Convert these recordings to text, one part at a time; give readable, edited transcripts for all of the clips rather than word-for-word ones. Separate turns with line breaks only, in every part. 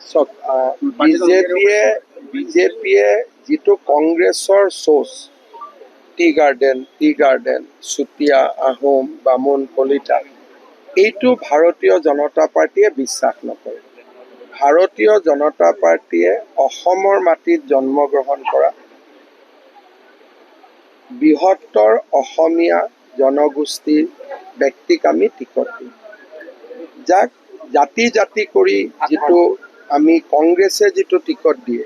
চাওক বিজেপিয়ে যিটো কংগ্ৰেছৰ sauce tea garden Chutia Ahom বামুণ কলিতা এইটো ভাৰতীয় জনতা পাৰ্টীয়ে বিশ্বাস নকৰে। ভাৰতীয় জনতা পাৰ্টীয়ে অসমৰ মাটিত জন্মগ্ৰহণ কৰা বৃহত্তৰ অসমীয়া জনগোষ্ঠীৰ ব্যক্তিক আমি টিকট দিম। যাক জাতি জাতি কৰি যিটো আমি কংগ্ৰেছে যিটো টিকট দিয়ে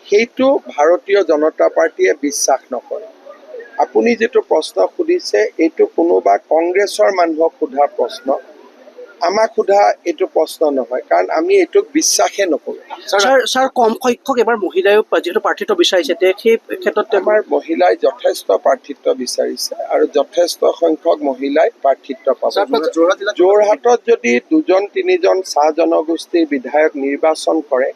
সেইটো ভাৰতীয় জনতা পাৰ্টীয়ে বিশ্বাস নকৰে। আপুনি যিটো প্ৰশ্ন সুধিছে এইটো কোনোবা কংগ্ৰেছৰ মানুহক সোধা প্ৰশ্ন, আমাক সোধা এইটো প্ৰশ্ন নহয়, কাৰণ আমি এইটোক বিশ্বাসে নকৰোঁ।
ছাৰ কম সংখ্যক এবাৰ মহিলায়ো যিহেতু প্ৰাৰ্থিত্ব বিচাৰিছে সেই ক্ষেত্ৰত
আমাৰ মহিলাই যথেষ্ট প্ৰাৰ্থিত্ব বিচাৰিছে আৰু যথেষ্ট সংখ্যক মহিলাই প্ৰাৰ্থিত্ব পাব। যোৰহাটত যদি 2-3জন চাহ জনগোষ্ঠীৰ বিধায়ক নিৰ্বাচন কৰে,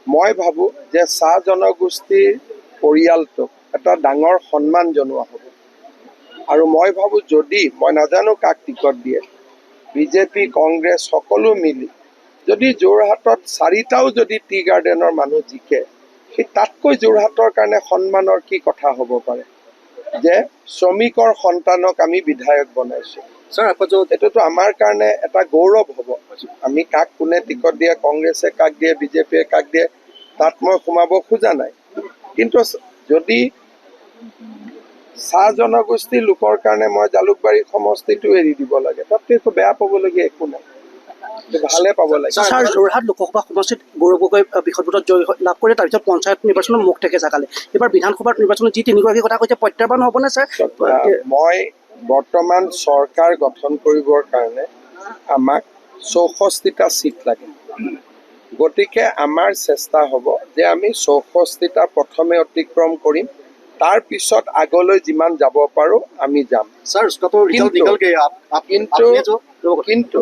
মই ভাবোঁ যে চাহ জনগোষ্ঠীৰ পৰিয়ালটোক এটা ডাঙৰ সন্মান জনোৱা হ'ব। আৰু মই ভাবোঁ যদি মই নাজানো কাক টিকট দিয়ে, বিজেপি কংগ্ৰেছ সকলো মিলি যদি যোৰহাটত 4টাও যদি টি গাৰ্ডেনৰ মানুহ জিকে, সেই তাতকৈ যোৰহাটৰ কাৰণে সন্মানৰ কি কথা হ'ব পাৰে যে শ্ৰমিকৰ সন্তানক আমি বিধায়ক বনাইছোঁ। এইটোতো আমাৰ কাৰণে এটা গৌৰৱ হ'ব। আমি কাক কোনে টিকট দিয়ে, কংগ্ৰেছে কাক দিয়ে, বিজেপিয়ে কাক দিয়ে, তাত মই সোমাব খোজা নাই। কিন্তু যদি চাহ জনগোষ্ঠীৰ লোকৰ কাৰণে মই জালুকবাৰী সমষ্টিটো এৰি দিব লাগে, তাততো একো বেয়া পাবলগীয়া একো নাই, ভালে পাব লাগে।
ছাৰ যোৰহাট লোকসভা সমষ্টিত গৌৰৱ গগৈ বিশদবোধত জয় লাভ কৰে, তাৰপিছত পঞ্চায়ত নিৰ্বাচনত মুখ থেকে জাগালে। এইবাৰ বিধানসভাৰ নিৰ্বাচনত যি 3গৰাকী কথা কৈছে প্ৰত্যাহ্বান হ'বনে ছাৰ?
মই বৰ্তমান চৰকাৰ গঠন কৰিবৰ কাৰণে আমাক 64টা ছিট লাগে। গতিকে আমাৰ চেষ্টা হ'ব যে আমি 64টা প্ৰথমে অতিক্ৰম কৰিম, তাৰ পিছত আগলৈ যিমান যাব পাৰোঁ আমি যাম। কিন্তু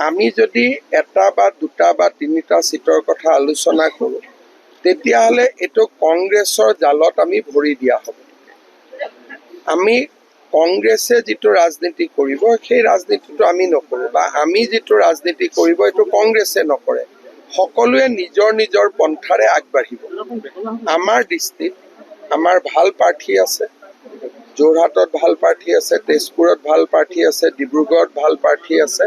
আমি যদি 1 বা 2 বা 3টা ছিটৰ কথা আলোচনা কৰোঁ, তেতিয়াহ'লে এইটো কংগ্ৰেছৰ জালত আমি ভৰি দিয়া হ'ব। আমি কংগ্ৰেছে যিটো ৰাজনীতি কৰিব সেই ৰাজনীতিটো আমি নকৰোঁ, বা আমি যিটো ৰাজনীতি কৰিব এইটো কংগ্ৰেছে নকৰে। সকলোৱে নিজৰ নিজৰ পন্থাৰে আগবাঢ়িব। আমাৰ দৃষ্টিত আমাৰ ভাল প্ৰাৰ্থী আছে, যোৰহাটত ভাল প্ৰাৰ্থী আছে, তেজপুৰত ভাল প্ৰাৰ্থী আছে, ডিব্ৰুগড়ত ভাল প্ৰাৰ্থী আছে,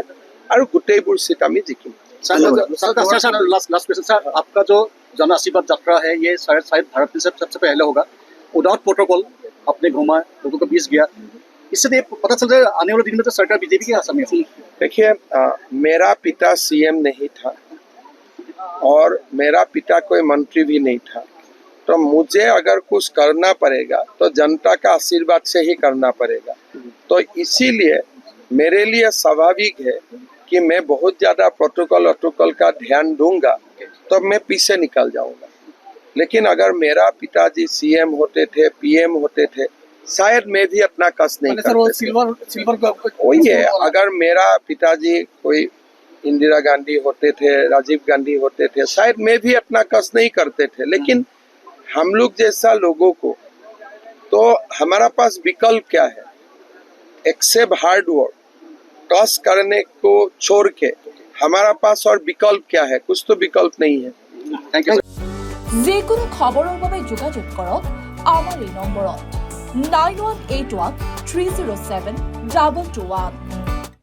আৰু গোটেইবোৰ ছিট আমি জিকিম।
आपका जो जन आशीर्वाद यात्रा है ये शायद भारत में सबसे पहले होगा। उदार प्रोटोकॉल आपने घूमा, लोगों के बीच गया, इससे पता चल रहा है आने वाले दिन में तो सरकार बीजेपी के हाथ में होगी।
देखिए, मेरा पिता सीएम नहीं था और मेरा पिता कोई मंत्री भी नहीं था, तो मुझे अगर कुछ करना पड़ेगा तो जनता का आशीर्वाद से ही करना पड़ेगा। तो इसीलिए मेरे लिए स्वाभाविक है कि मैं बहुत ज़्यादा प्रोटोकॉल का ध्यान दूंगा तो मैं पीछे निकल जाऊंगा। लेकिन अगर मेरा पिताजी सीएम होते थे, पीएम होते थे, शायद मैं भी अपना कष्ट नहीं करते। वही है, अगर मेरा पिताजी कोई इंदिरा गांधी होते थे, राजीव गांधी होते थे, शायद मैं भी अपना कष्ट नहीं करते थे। लेकिन हम लोग जैसा लोगों को तो हमारा पास विकल्प क्या है? एक्सेप्ट हार्ड वर्क, कष्ट करने को छोड़ के हमारा पास और विकल्प क्या है? कुछ तो विकल्प नहीं है।
Thank you.
যিকোনো খবৰৰ বাবে যোগাযোগ কৰক আমাৰ এই নম্বৰত 9181 307 221।